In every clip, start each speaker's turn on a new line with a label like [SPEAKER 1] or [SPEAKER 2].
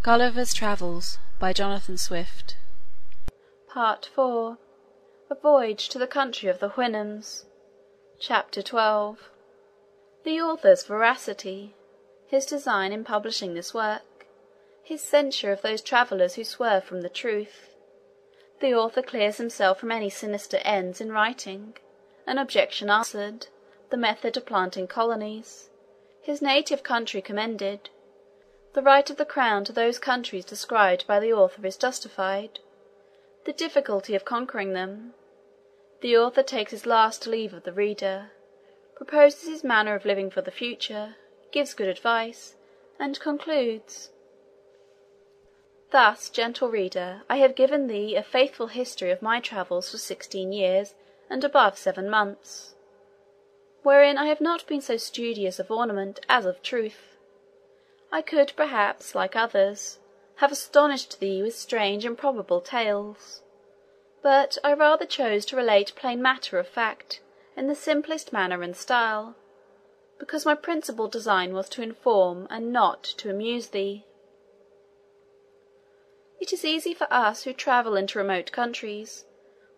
[SPEAKER 1] Gulliver's Travels by Jonathan Swift.
[SPEAKER 2] Part IV. A Voyage to the Country of the Houyhnhnms. Chapter 12. The author's veracity. His design in publishing this work. His censure of those travellers who swerve from the truth. The author clears himself from any sinister ends in writing. An objection answered. The method of planting colonies. His native country commended. The right of the crown to those countries described by the author is justified. The difficulty of conquering them. The author takes his last leave of the reader, proposes his manner of living for the future, gives good advice, and concludes. Thus, gentle reader, I have given thee a faithful history of my travels for 16 years and above 7 months, wherein I have not been so studious of ornament as of truth. I could, perhaps, like others, have astonished thee with strange and probable tales, but I rather chose to relate plain matter of fact in the simplest manner and style, because my principal design was to inform and not to amuse thee. It is easy for us who travel into remote countries,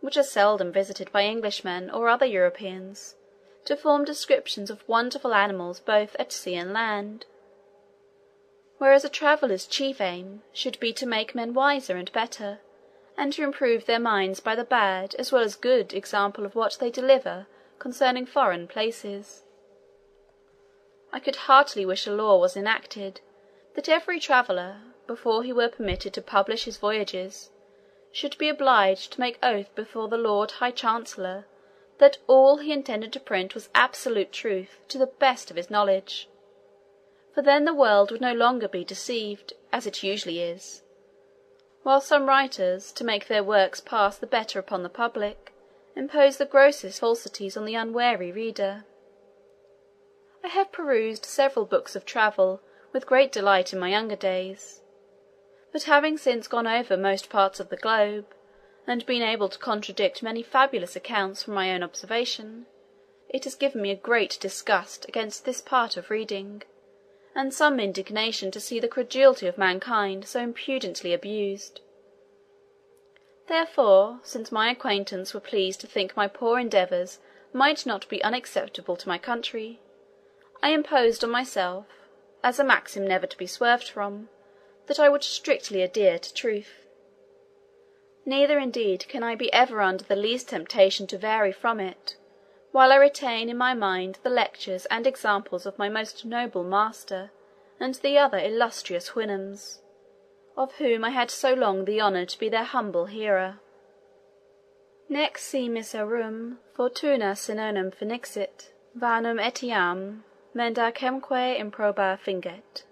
[SPEAKER 2] which are seldom visited by Englishmen or other Europeans, to form descriptions of wonderful animals both at sea and land, whereas a traveller's chief aim should be to make men wiser and better, and to improve their minds by the bad as well as good example of what they deliver concerning foreign places. I could heartily wish a law was enacted, that every traveller, before he were permitted to publish his voyages, should be obliged to make oath before the Lord High Chancellor that all he intended to print was absolute truth to the best of his knowledge. For then the world would no longer be deceived, as it usually is, while some writers, to make their works pass the better upon the public, impose the grossest falsities on the unwary reader. I have perused several books of travel with great delight in my younger days, but having since gone over most parts of the globe, and been able to contradict many fabulous accounts from my own observation, it has given me a great disgust against this part of reading, and some indignation to see the credulity of mankind so impudently abused. Therefore, since my acquaintance were pleased to think my poor endeavours might not be unacceptable to my country, I imposed on myself, as a maxim never to be swerved from, that I would strictly adhere to truth. Neither indeed can I be ever under the least temptation to vary from it, while I retain in my mind the lectures and examples of my most noble master and the other illustrious Houyhnhnms, of whom I had so long the honour to be their humble hearer. Nec si miserum fortuna sinonem finixit, vanum etiam mendacemque improba finget.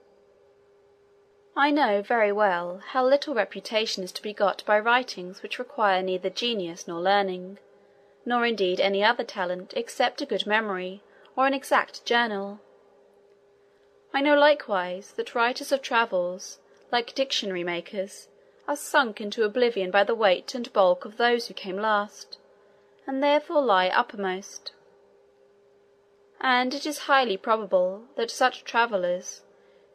[SPEAKER 2] I know very well how little reputation is to be got by writings which require neither genius nor learning, nor indeed any other talent except a good memory or an exact journal. I know likewise that writers of travels, like dictionary makers, are sunk into oblivion by the weight and bulk of those who came last, and therefore lie uppermost. And it is highly probable that such travellers,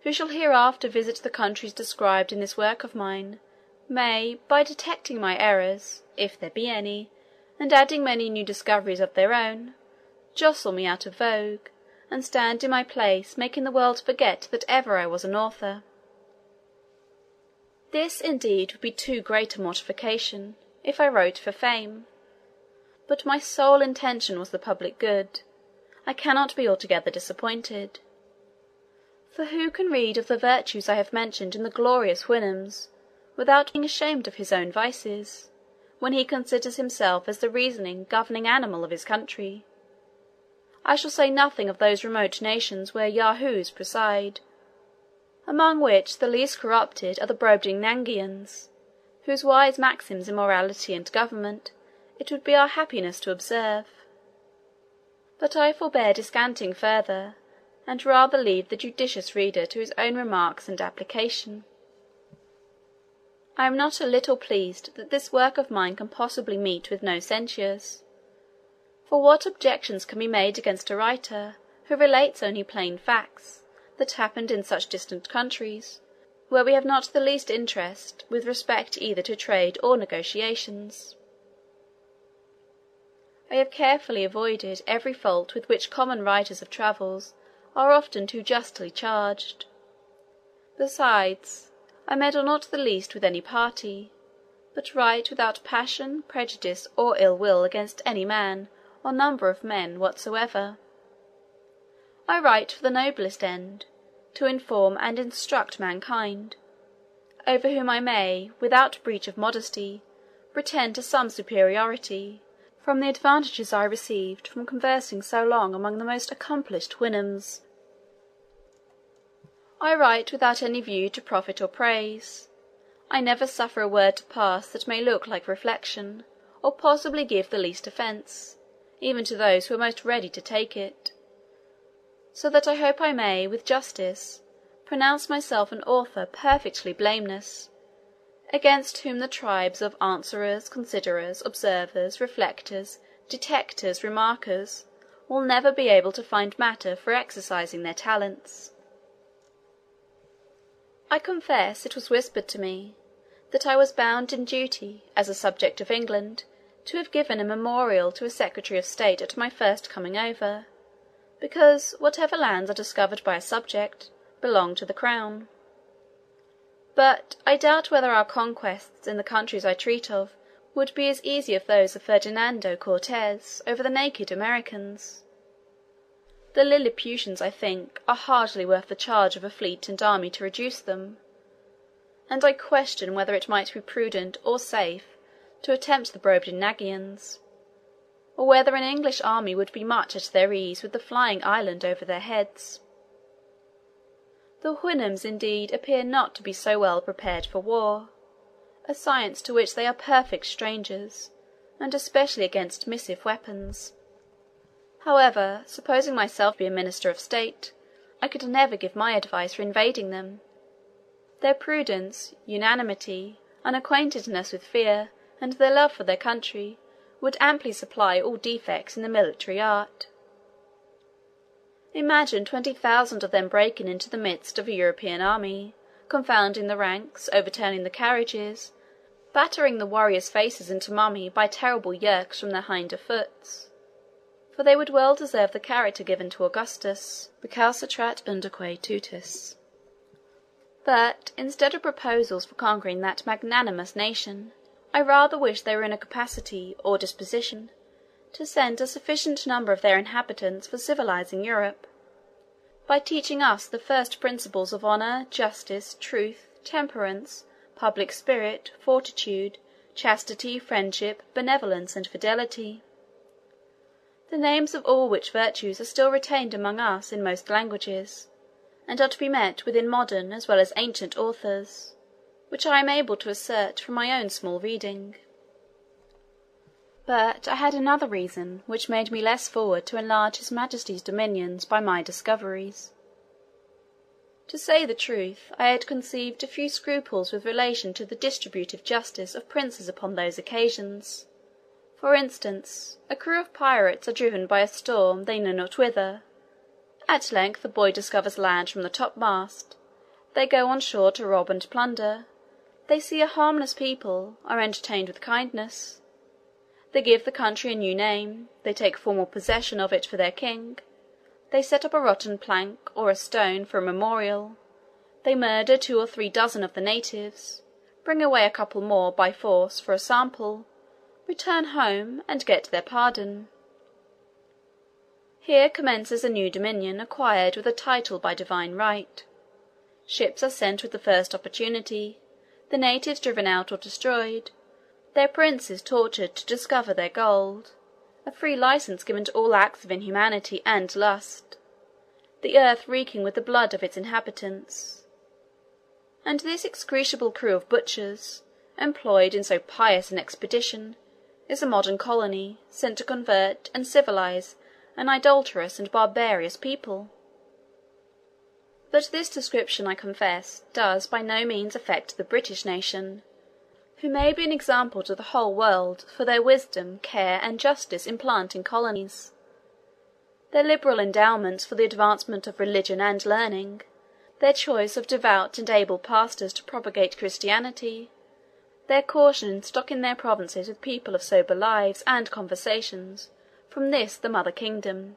[SPEAKER 2] who shall hereafter visit the countries described in this work of mine, may, by detecting my errors, if there be any, and adding many new discoveries of their own, jostle me out of vogue, and stand in my place, making the world forget that ever I was an author. This indeed would be too great a mortification, if I wrote for fame, but my sole intention was the public good. I cannot be altogether disappointed. For who can read of the virtues I have mentioned in the glorious Houyhnhnms, without being ashamed of his own vices, when he considers himself as the reasoning, governing animal of his country? I shall say nothing of those remote nations where Yahoos preside, among which the least corrupted are the Brobdingnagians, whose wise maxims in morality and government it would be our happiness to observe. But I forbear descanting further, and rather leave the judicious reader to his own remarks and application. I am not a little pleased that this work of mine can possibly meet with no censures. For what objections can be made against a writer who relates only plain facts that happened in such distant countries, where we have not the least interest with respect either to trade or negotiations. I have carefully avoided every fault with which common writers of travels are often too justly charged. Besides, I meddle not the least with any party, but write without passion, prejudice, or ill will against any man or number of men whatsoever. I write for the noblest end, to inform and instruct mankind, over whom I may, without breach of modesty, pretend to some superiority, from the advantages I received from conversing so long among the most accomplished Houyhnhnms. I write without any view to profit or praise. I never suffer a word to pass that may look like reflection, or possibly give the least offence, even to those who are most ready to take it; so that I hope I may, with justice, pronounce myself an author perfectly blameless, against whom the tribes of answerers, considerers, observers, reflectors, detectors, remarkers, will never be able to find matter for exercising their talents. I confess it was whispered to me, that I was bound in duty, as a subject of England, to have given a memorial to a Secretary of State at my first coming over, because whatever lands are discovered by a subject belong to the crown. But I doubt whether our conquests in the countries I treat of would be as easy as those of Ferdinando Cortez over the naked Americans. The Lilliputians, I think, are hardly worth the charge of a fleet and army to reduce them, and I question whether it might be prudent or safe to attempt the Brobdingnagians, or whether an English army would be much at their ease with the flying island over their heads. The Houyhnhnms indeed appear not to be so well prepared for war, a science to which they are perfect strangers, and especially against missive weapons. However, supposing myself to be a minister of state, I could never give my advice for invading them. Their prudence, unanimity, unacquaintedness with fear, and their love for their country, would amply supply all defects in the military art. Imagine 20,000 of them breaking into the midst of a European army, confounding the ranks, overturning the carriages, battering the warriors' faces into mummy by terrible yerks from their hinder foots; for they would well deserve the character given to Augustus, recalcitrat undoque tutus. But, instead of proposals for conquering that magnanimous nation, I rather wish they were in a capacity, or disposition, to send a sufficient number of their inhabitants for civilizing Europe, by teaching us the first principles of honour, justice, truth, temperance, public spirit, fortitude, chastity, friendship, benevolence, and fidelity; the names of all which virtues are still retained among us in most languages, and are to be met with in modern as well as ancient authors, which I am able to assert from my own small reading. But I had another reason which made me less forward to enlarge his Majesty's dominions by my discoveries. To say the truth, I had conceived a few scruples with relation to the distributive justice of princes upon those occasions. For instance, a crew of pirates are driven by a storm they know not whither. At length the boy discovers land from the topmast. They go on shore to rob and plunder. They see a harmless people, are entertained with kindness. They give the country a new name, they take formal possession of it for their king, they set up a rotten plank or a stone for a memorial, they murder 2 or 3 dozen of the natives, bring away a couple more by force for a sample, return home, and get their pardon. Here commences a new dominion acquired with a title by divine right. Ships are sent with the first opportunity, the natives driven out or destroyed, their princes tortured to discover their gold, a free license given to all acts of inhumanity and lust, the earth reeking with the blood of its inhabitants. And this execrable crew of butchers, employed in so pious an expedition, is a modern colony, sent to convert and civilize an idolatrous and barbarous people. But this description, I confess, does by no means affect the British nation, who may be an example to the whole world for their wisdom, care, and justice in planting colonies. Their liberal endowments for the advancement of religion and learning, their choice of devout and able pastors to propagate Christianity, their caution in stocking their provinces with people of sober lives and conversations from this the mother kingdom,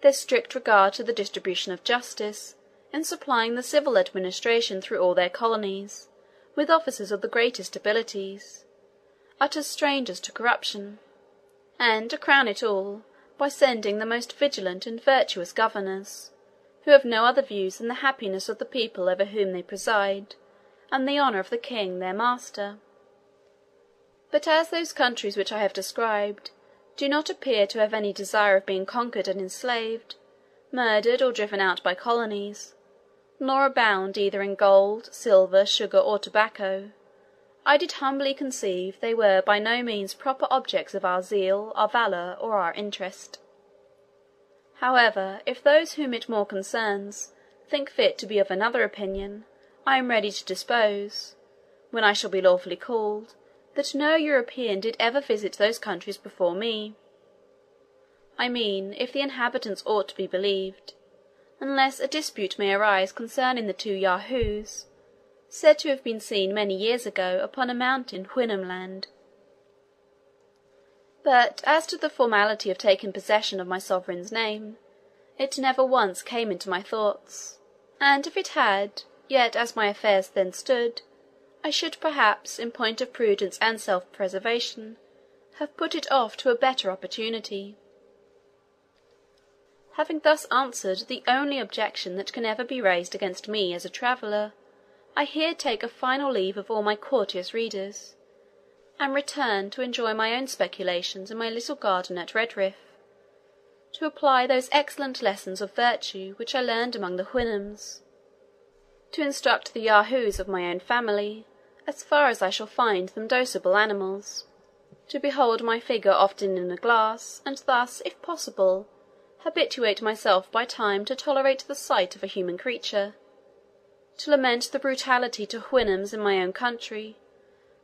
[SPEAKER 2] their strict regard to the distribution of justice in supplying the civil administration through all their colonies with officers of the greatest abilities, utter strangers to corruption, and, to crown it all, by sending the most vigilant and virtuous governors, who have no other views than the happiness of the people over whom they preside, and the honour of the king their master. But as those countries which I have described do not appear to have any desire of being conquered and enslaved, murdered, or driven out by colonies, nor abound either in gold, silver, sugar, or tobacco, I did humbly conceive they were by no means proper objects of our zeal, our valour, or our interest. However, if those whom it more concerns think fit to be of another opinion, I am ready to dispose, when I shall be lawfully called, that no European did ever visit those countries before me. I mean, if the inhabitants ought to be believed, unless a dispute may arise concerning the two Yahoos, said to have been seen many years ago upon a mountain in Houyhnhnmland. But as to the formality of taking possession of my sovereign's name, it never once came into my thoughts, and if it had, yet as my affairs then stood, I should perhaps, in point of prudence and self-preservation, have put it off to a better opportunity. Having thus answered the only objection that can ever be raised against me as a traveller, I here take a final leave of all my courteous readers, and return to enjoy my own speculations in my little garden at Redriff, to apply those excellent lessons of virtue which I learned among the Houyhnhnms, to instruct the Yahoos of my own family, as far as I shall find them docible animals, to behold my figure often in a glass, and thus, if possible, habituate myself by time to tolerate the sight of a human creature, to lament the brutality to Houyhnhnms in my own country,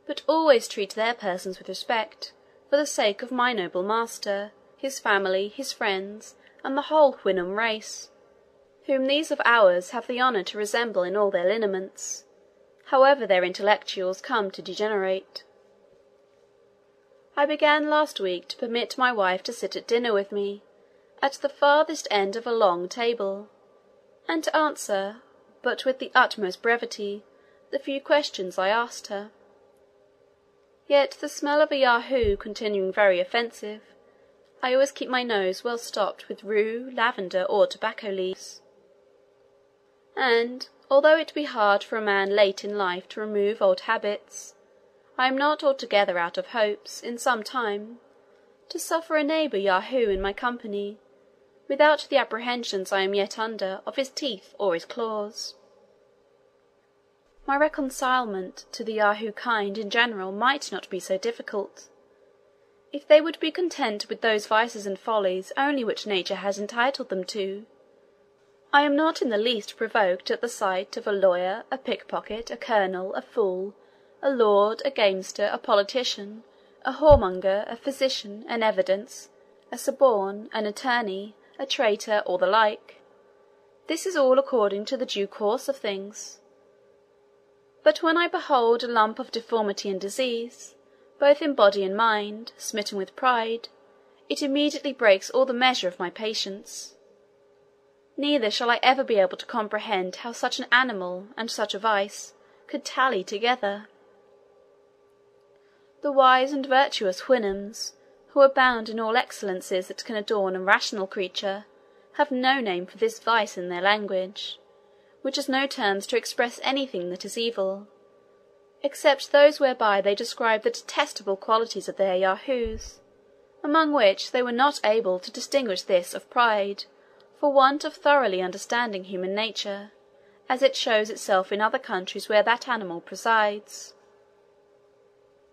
[SPEAKER 2] but always treat their persons with respect, for the sake of my noble master, his family, his friends, and the whole Houyhnhnm race, whom these of ours have the honour to resemble in all their lineaments, however their intellectuals come to degenerate. I began last week to permit my wife to sit at dinner with me, at the farthest end of a long table, and to answer, but with the utmost brevity, the few questions I asked her. Yet the smell of a Yahoo continuing very offensive, I always keep my nose well stopped with rue, lavender, or tobacco leaves. And, although it be hard for a man late in life to remove old habits, I am not altogether out of hopes, in some time, to suffer a neighbour Yahoo in my company, without the apprehensions I am yet under of his teeth or his claws. My reconcilement to the Yahoo kind in general might not be so difficult, if they would be content with those vices and follies only which nature has entitled them to. I am not in the least provoked at the sight of a lawyer, a pickpocket, a colonel, a fool, a lord, a gamester, a politician, a whoremonger, a physician, an evidence, a suborn, an attorney, a traitor, or the like. This is all according to the due course of things. But when I behold a lump of deformity and disease, both in body and mind, smitten with pride, it immediately breaks all the measure of my patience. Neither shall I ever be able to comprehend how such an animal and such a vice could tally together. The wise and virtuous Houyhnhnms, who abound in all excellences that can adorn a rational creature, have no name for this vice in their language, which has no terms to express anything that is evil, except those whereby they describe the detestable qualities of their Yahoos, among which they were not able to distinguish this of pride, for want of thoroughly understanding human nature, as it shows itself in other countries where that animal presides.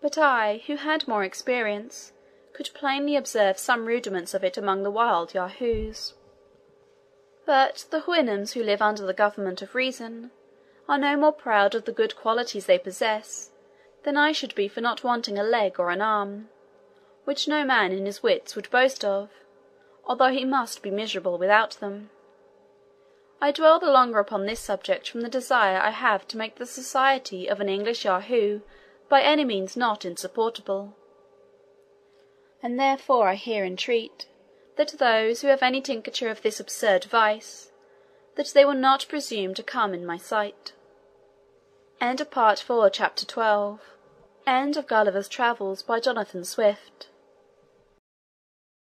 [SPEAKER 2] But I, who had more experience, could plainly observe some rudiments of it among the wild Yahoos. But the Houyhnhnms who live under the government of reason are no more proud of the good qualities they possess than I should be for not wanting a leg or an arm, which no man in his wits would boast of, although he must be miserable without them. I dwell the longer upon this subject from the desire I have to make the society of an English Yahoo by any means not insupportable; and therefore I here entreat, that those who have any tincture of this absurd vice, that they will not presume to come in my sight. Part IV. Chapter 12. End of Gulliver's Travels by Jonathan Swift.